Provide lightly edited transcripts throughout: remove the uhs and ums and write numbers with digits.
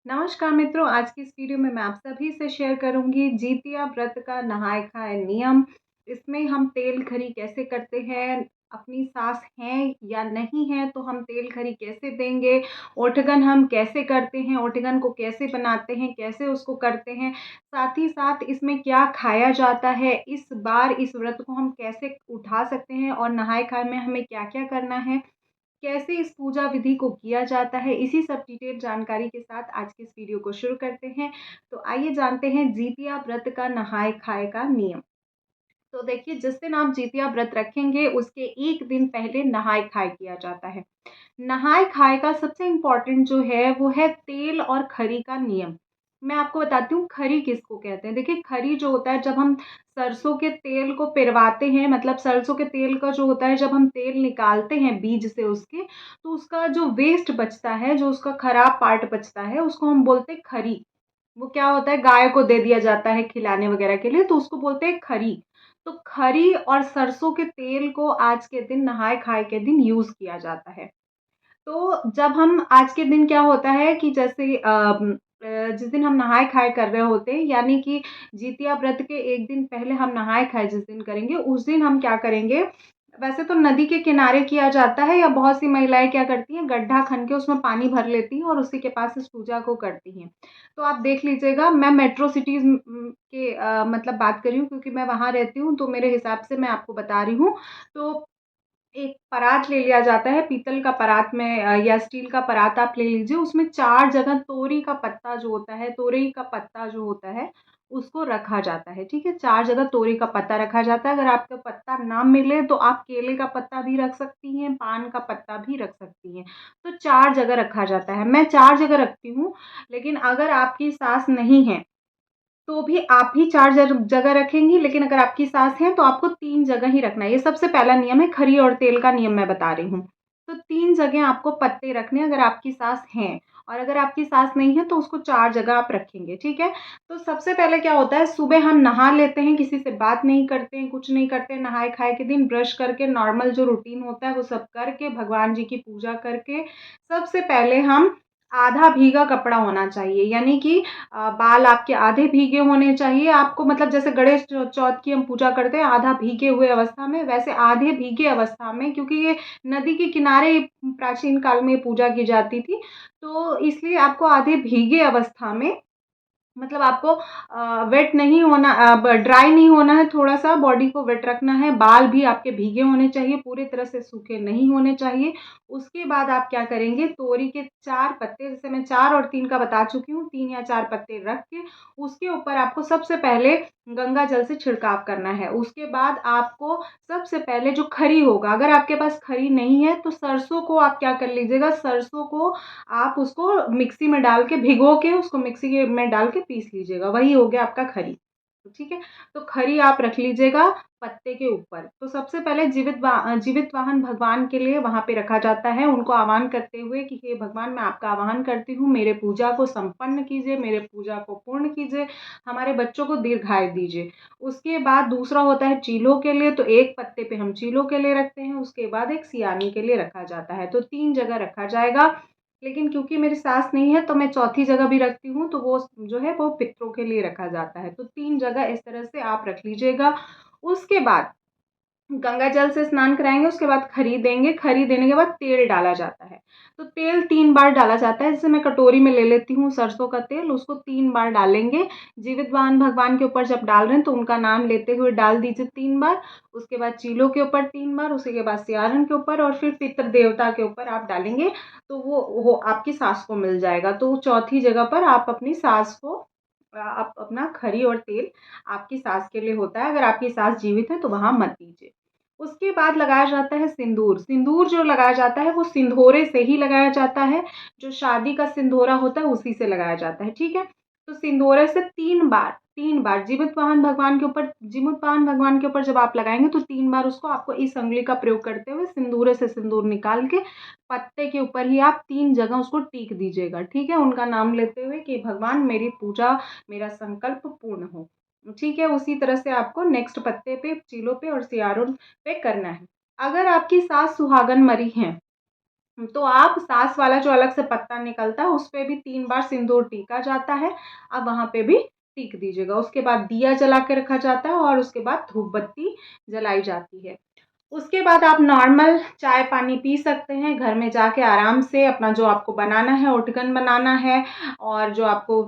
नमस्कार मित्रों, आज की इस वीडियो में मैं आप सभी से शेयर करूंगी जितिया व्रत का नहाय खाए नियम। इसमें हम तेल खरी कैसे करते हैं, अपनी सास है या नहीं है तो हम तेल खरी कैसे देंगे, ओठगन हम कैसे करते हैं, ओठगन को कैसे बनाते हैं, कैसे उसको करते हैं, साथ ही साथ इसमें क्या खाया जाता है, इस बार इस व्रत को हम कैसे उठा सकते हैं और नहाय खाए में हमें क्या क्या करना है, कैसे इस पूजा विधि को किया जाता है, इसी सब डिटेल जानकारी के साथ आज की इस वीडियो को शुरू करते हैं। तो आइए जानते हैं जितिया व्रत का नहाय खाए का नियम। तो देखिए, जिस दिन आप जितिया व्रत रखेंगे उसके एक दिन पहले नहाय खाए किया जाता है। नहाय खाए का सबसे इम्पोर्टेंट जो है वो है तेल और खरी का नियम। मैं आपको बताती हूँ खरी किसको कहते हैं। देखिए, खरी जो होता है जब हम सरसों के तेल को पिरवाते हैं, मतलब सरसों के तेल का जो होता है जब हम तेल निकालते हैं बीज से उसके, तो उसका जो वेस्ट बचता है, जो उसका खराब पार्ट बचता है, उसको हम बोलते हैं खरी। वो क्या होता है, गाय को दे दिया जाता है खिलाने वगैरह के लिए, तो उसको बोलते हैं खरी। तो खरी और सरसों के तेल को आज के दिन नहाय खाए के दिन यूज किया जाता है। तो जब हम आज के दिन क्या होता है कि जैसे जिस दिन हम नहाय खाए कर रहे होते हैं, यानी कि जितिया व्रत के एक दिन पहले हम नहाय खाए जिस दिन करेंगे, उस दिन हम क्या करेंगे, वैसे तो नदी के किनारे किया जाता है या बहुत सी महिलाएं क्या करती हैं, गड्ढा खन के उसमें पानी भर लेती हैं और उसी के पास इस पूजा को करती हैं। तो आप देख लीजिएगा, मैं मेट्रो सिटीज के मतलब बात कर रही हूँ क्योंकि मैं वहां रहती हूँ, तो मेरे हिसाब से मैं आपको बता रही हूँ। तो एक परात ले लिया जाता है, पीतल का परात में या स्टील का परात आप ले लीजिए, उसमें 4 जगह तोरी का पत्ता जो होता है, तोरई का पत्ता जो होता है, उसको रखा जाता है, ठीक है? 4 जगह तोरी का पत्ता रखा जाता है। अगर आपको पत्ता ना मिले तो आप केले का पत्ता भी रख सकती हैं, पान का पत्ता भी रख सकती हैं। तो 4 जगह रखा जाता है। मैं 4 जगह रखती हूँ, लेकिन अगर आपकी सास नहीं है तो भी आप ही 4 जगह रखेंगी, लेकिन अगर आपकी सास है तो आपको 3 जगह ही रखना है। ये सबसे पहला नियम है, खरी और तेल का नियम मैं बता रही हूँ। तो 3 जगह आपको पत्ते रखने हैं अगर आपकी सास हैं, और अगर आपकी सास नहीं है तो उसको 4 जगह आप रखेंगे, ठीक है? तो सबसे पहले क्या होता है, सुबह हम नहा लेते हैं, किसी से बात नहीं करते हैं, कुछ नहीं करते हैं, नहाए-खाए के दिन ब्रश करके नॉर्मल जो रूटीन होता है वो सब करके, भगवान जी की पूजा करके, सबसे पहले हम आधा भीगा कपड़ा होना चाहिए, यानी कि बाल आपके आधे भीगे होने चाहिए आपको, मतलब जैसे गणेश चौथ की हम पूजा करते हैं आधा भीगे हुए अवस्था में, वैसे आधे भीगे अवस्था में, क्योंकि ये नदी के किनारे प्राचीन काल में पूजा की जाती थी, तो इसलिए आपको आधे भीगे अवस्था में, मतलब आपको वेट नहीं होना, ड्राई नहीं होना है, थोड़ा-सा बॉडी को वेट रखना है, बाल भी आपके भीगे होने चाहिए, पूरी तरह से सूखे नहीं होने चाहिए। उसके बाद आप क्या करेंगे, तोरी के 4 पत्ते, जैसे मैं 4 और 3 का बता चुकी हूँ, 3 या 4 पत्ते रख के उसके ऊपर आपको सबसे पहले गंगा जल से छिड़काव करना है। उसके बाद आपको सबसे पहले जो खरी होगा, अगर आपके पास खरी नहीं है तो सरसों को आप क्या कर लीजिएगा, सरसों को आप उसको मिक्सी में डाल के, भिगो के उसको मिक्सी के में डाल के पीस लीजिएगा, वही हो गया आपका खरी। तो ठीक है? तो खरी आप रख लीजिएगा पत्ते के ऊपर। तो सबसे पहले जीवित वाहन भगवान के लिए वहाँ पे रखा जाता है, उनको आह्वान करते हुए कि हे भगवान, मैं आपका आह्वान करती हूँ, मेरे पूजा को संपन्न कीजिए, मेरे पूजा को पूर्ण कीजिए, हमारे बच्चों को दीर्घायु दीजिए। उसके बाद दूसरा होता है चीलों के लिए, तो एक पत्ते पे हम चीलों के लिए रखते हैं, उसके बाद एक सियानी के लिए रखा जाता है, तो 3 जगह रखा जाएगा। लेकिन क्योंकि मेरी सास नहीं है तो मैं चौथी जगह भी रखती हूँ, तो वो जो है वो पितरों के लिए रखा जाता है। तो 3 जगह इस तरह से आप रख लीजिएगा। उसके बाद गंगा जल से स्नान कराएँगे, उसके बाद खरी देंगे, खरी देने के बाद तेल डाला जाता है। तो तेल 3 बार डाला जाता है, जैसे मैं कटोरी में ले लेती हूँ सरसों का तेल, उसको 3 बार डालेंगे। जीवित वाहन भगवान के ऊपर जब डाल रहे हैं तो उनका नाम लेते हुए डाल दीजिए 3 बार, उसके बाद चीलों के ऊपर 3 बार, उसी के बाद सियारन के ऊपर और फिर पितृ देवता के ऊपर आप डालेंगे, तो वो आपकी सास को मिल जाएगा। तो चौथी जगह पर आप अपनी सास को आप अपना खरी और तेल आपकी सास के लिए होता है, अगर आपकी सास जीवित है तो वहाँ मत दीजिए। उसके बाद लगाया जाता है सिंदूर। सिंदूर जो लगाया जाता है वो सिंदूरे से ही लगाया जाता है, जो शादी का सिंदूरा होता है उसी से लगाया जाता है, ठीक है? तो सिंदूरे से 3 बार जीवित वाहन भगवान के ऊपर जब आप लगाएँगे तो 3 बार उसको आपको इस अंगुली का प्रयोग करते हुए सिंदूरे से सिंदूर निकाल के पत्ते के ऊपर ही आप 3 जगह उसको टीक दीजिएगा, ठीक है? उनका नाम लेते हुए कि भगवान मेरी पूजा, मेरा संकल्प पूर्ण हो। ठीक है? उसी तरह से आपको नेक्स्ट पत्ते पे, चीलों पे और सियारों पे करना है। अगर आपकी सास सुहागन मरी हैं तो आप साँस वाला जो अलग से पत्ता निकलता है, उस पे भी 3 बार सिंदूर टीका जाता है, आप वहाँ पे भी टीक दीजिएगा। उसके बाद दिया जला के रखा जाता है और उसके बाद धूप बत्ती जलाई जाती है। उसके बाद आप नॉर्मल चाय-पानी पी सकते हैं, घर में जाके आराम से अपना जो आपको बनाना है, ओठगन बनाना है और जो आपको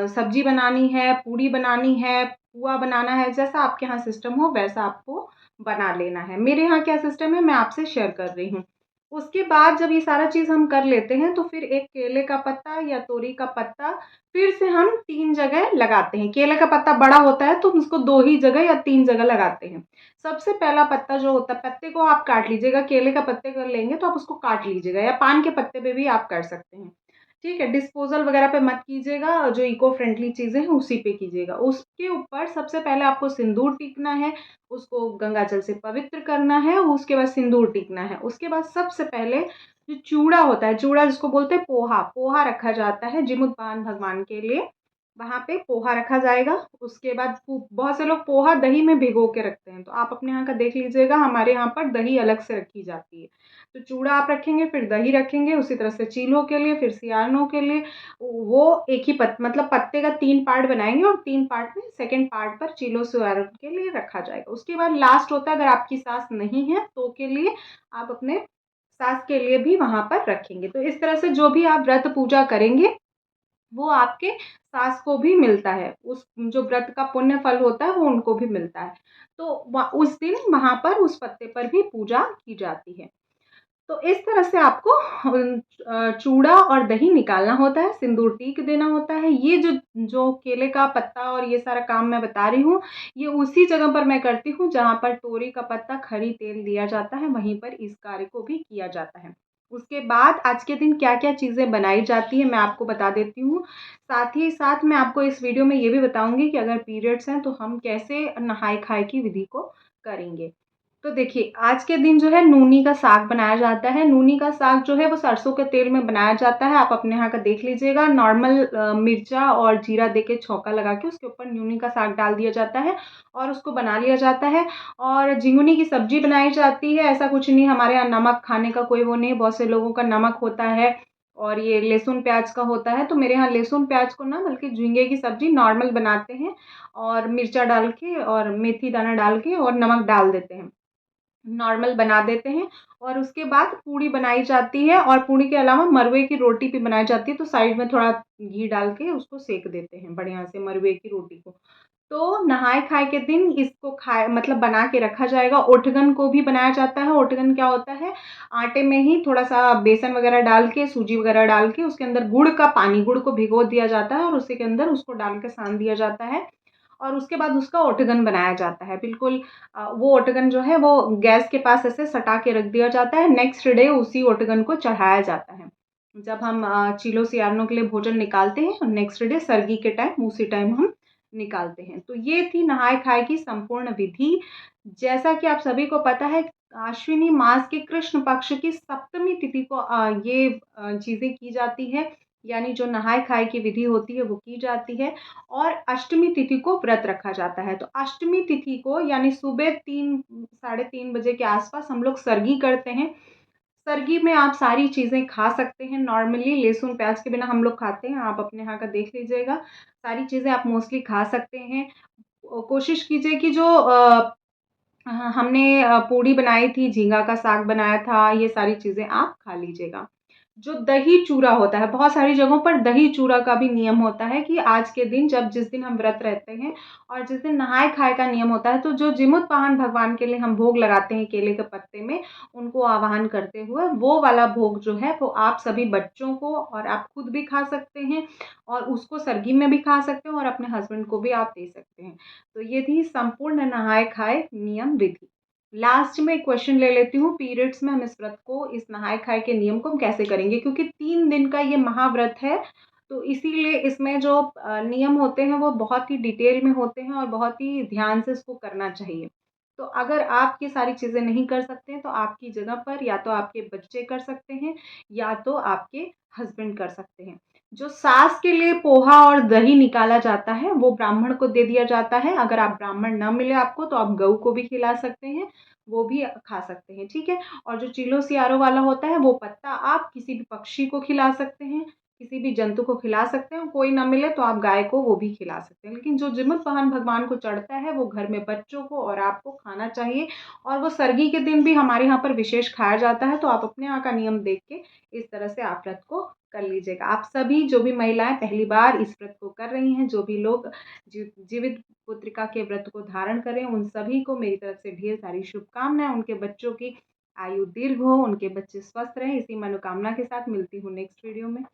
सब्ज़ी बनानी है, पूड़ी बनानी है, पुआ बनाना है, जैसा आपके यहाँ सिस्टम हो वैसा आपको बना लेना है। मेरे यहाँ क्या सिस्टम है मैं आपसे शेयर कर रही हूँ। उसके बाद जब ये सारा चीज़ हम कर लेते हैं तो फिर एक केले का पत्ता या तोरी का पत्ता फिर से हम 3 जगह लगाते हैं। केले का पत्ता बड़ा होता है तो हम उसको 2 ही जगह या 3 जगह लगाते हैं। सबसे पहला पत्ता जो होता है, पत्ते को आप काट लीजिएगा, केले का पत्ते का लेंगे तो आप उसको काट लीजिएगा या पान के पत्ते पे भी आप कर सकते हैं। ठीक है? डिस्पोज़ल वगैरह पे मत कीजिएगा और जो इको फ्रेंडली चीज़ें हैं उसी पे कीजिएगा। उसके ऊपर सबसे पहले आपको सिंदूर टीकना है, उसको गंगा जल से पवित्र करना है, उसके बाद सिंदूर टीकना है। उसके बाद सबसे पहले जो चूड़ा होता है, चूड़ा जिसको बोलते हैं पोहा, पोहा रखा जाता है जिमुतवाहन भगवान के लिए। वहाँ पे पोहा रखा जाएगा, उसके बाद बहुत से लोग पोहा दही में भिगो के रखते हैं, तो आप अपने यहाँ का देख लीजिएगा, हमारे यहाँ पर दही अलग से रखी जाती है। तो चूड़ा आप रखेंगे, फिर दही रखेंगे, उसी तरह से चीलों के लिए, फिर सियारनों के लिए, वो एक ही मतलब पत्ते का 3 पार्ट बनाएँगे और 3 पार्ट में सेकंड पार्ट पर चीलों सियारों के लिए रखा जाएगा। उसके बाद लास्ट होता है अगर आपकी सास नहीं है, तो के लिए आप अपने सास के लिए भी वहाँ पर रखेंगे। तो इस तरह से जो भी आप व्रत पूजा करेंगे वो आपके सास को भी मिलता है। उस जो व्रत का पुण्य फल होता है वो उनको भी मिलता है। तो व उस दिन वहाँ पर उस पत्ते पर भी पूजा की जाती है। तो इस तरह से आपको चूड़ा और दही निकालना होता है, सिंदूर टीक देना होता है। ये जो जो केले का पत्ता और ये सारा काम मैं बता रही हूँ, ये उसी जगह पर मैं करती हूँ जहाँ पर तोरी का पत्ता, खरी तेल दिया जाता है, वहीं पर इस कार्य को भी किया जाता है। उसके बाद आज के दिन क्या-क्या चीज़ें बनाई जाती हैं, मैं आपको बता देती हूँ। साथ ही साथ मैं आपको इस वीडियो में ये भी बताऊँगी कि अगर पीरियड्स हैं, तो हम कैसे नहाए-खाए की विधि को करेंगे। तो देखिए, आज के दिन जो है नूनी का साग बनाया जाता है। नूनी का साग जो है वो सरसों के तेल में बनाया जाता है। आप अपने यहाँ का देख लीजिएगा। नॉर्मल मिर्चा और जीरा देके छौंका लगा के उसके ऊपर नूनी का साग डाल दिया जाता है और उसको बना लिया जाता है और झिंगुनी की सब्ज़ी बनाई जाती है। ऐसा कुछ नहीं हमारे यहाँ नमक खाने का कोई वो नहीं है। बहुत से लोगों का नमक होता है और ये लहसुन प्याज का होता है। तो मेरे यहाँ लहसुन प्याज को ना बल्कि झींगे की सब्ज़ी नॉर्मल बनाते हैं और मिर्चा डाल के और मेथी दाना डाल के और नमक डाल देते हैं। नॉर्मल बना देते हैं और उसके बाद पूड़ी बनाई जाती है और पूड़ी के अलावा मरवे की रोटी भी बनाई जाती है, तो साइड में थोड़ा घी डाल के उसको सेक देते हैं बढ़िया से मरवे की रोटी को। तो नहाए-खाए के दिन इसको खाए मतलब बना के रखा जाएगा। ओठगन को भी बनाया जाता है। ओठगन क्या होता है, आटे में ही थोड़ा-सा बेसन वगैरह डाल के, सूजी वगैरह डाल के उसके अंदर गुड़ का पानी, गुड़ को भिगो दिया जाता है और उसी के अंदर उसको डाल के सान दिया जाता है और उसके बाद उसका ओठगन बनाया जाता है। बिल्कुल वो ओठगन जो है वो गैस के पास ऐसे सटा के रख दिया जाता है। नेक्स्ट डे उसी ओठगन को चढ़ाया जाता है। जब हम चीलो सियारनों के लिए भोजन निकालते हैं, नेक्स्ट डे सरगी के टाइम उसी टाइम हम निकालते हैं। तो ये थी नहाए-खाए की संपूर्ण विधि। जैसा कि आप सभी को पता है अश्विनी मास के कृष्ण पक्ष की सप्तमी तिथि को ये चीज़ें की जाती है, यानी जो नहाए-खाए की विधि होती है वो की जाती है और अष्टमी तिथि को व्रत रखा जाता है। तो अष्टमी तिथि को यानी सुबह 3 साढ़े 3 बजे के आस-पास हम लोग सरगी करते हैं। सरगी में आप सारी चीज़ें खा सकते हैं नॉर्मली, लहसुन प्याज के बिना हम लोग खाते हैं, आप अपने यहाँ का देख लीजिएगा। सारी चीज़ें आप मोस्टली खा सकते हैं। कोशिश कीजिए कि जो हमने पूड़ी बनाई थी, झींगा का साग बनाया था, ये सारी चीज़ें आप खा लीजिएगा। जो दही चूरा होता है, बहुत सारी जगहों पर दही चूरा का भी नियम होता है कि आज के दिन जिस दिन हम व्रत रहते हैं और जिस दिन नहाए-खाए का नियम होता है, तो जो जिमुतवाहन भगवान के लिए हम भोग लगाते हैं केले के पत्ते में, उनको आवाहन करते हुए, वो वाला भोग जो है, वो आप सभी बच्चों को और आप खुद भी खा सकते हैं और उसको सरगी में भी खा सकते हैं और अपने हस्बैंड को भी आप दे सकते हैं। तो ये थी संपूर्ण नहाए-खाए नियम विधि। लास्ट में एक क्वेश्चन ले लेती हूँ, पीरियड्स में हम इस व्रत को, इस नहाए-खाए के नियम को हम कैसे करेंगे? क्योंकि 3 दिन का ये महाव्रत है, तो इसीलिए इसमें जो नियम होते हैं, वो बहुत ही डिटेल में होते हैं और बहुत ही ध्यान से इसको करना चाहिए। तो अगर आप ये सारी चीज़ें नहीं कर सकते हैं, तो आपकी जगह पर या तो आपके बच्चे कर सकते हैं या तो आपके हस्बैंड कर सकते हैं। जो सास के लिए पोहा और दही निकाला जाता है, वो ब्राह्मण को दे दिया जाता है। अगर आप ब्राह्मण ना मिले आपको, तो आप गऊ को भी खिला सकते हैं, वो भी खा सकते हैं, ठीक है? और जो चिलो सियारो वाला होता है, वो पत्ता आप किसी भी पक्षी को खिला सकते हैं, किसी भी जंतु को खिला सकते हैं। कोई ना मिले तो आप गाय को वो भी खिला सकते हैं। लेकिन जो जीमूत वाहन भगवान को चढ़ता है, वो घर में बच्चों को और आपको खाना चाहिए, और वो सर्गी के दिन भी हमारे यहाँ पर विशेष खाया जाता है। तो आप अपने यहाँ का नियम देख के इस तरह से आप व्रत को कर लीजिएगा। आप सभी जो भी महिलाएँ पहली बार इस व्रत को कर रही हैं, जो भी लोग जीवित पुत्रिका के व्रत को धारण करें, उन सभी को मेरी तरफ से ढेर सारी शुभकामनाएँ। उनके बच्चों की आयु दीर्घ हो, उनके बच्चे स्वस्थ रहें, इसी मनोकामना के साथ मिलती हूँ नेक्स्ट वीडियो में।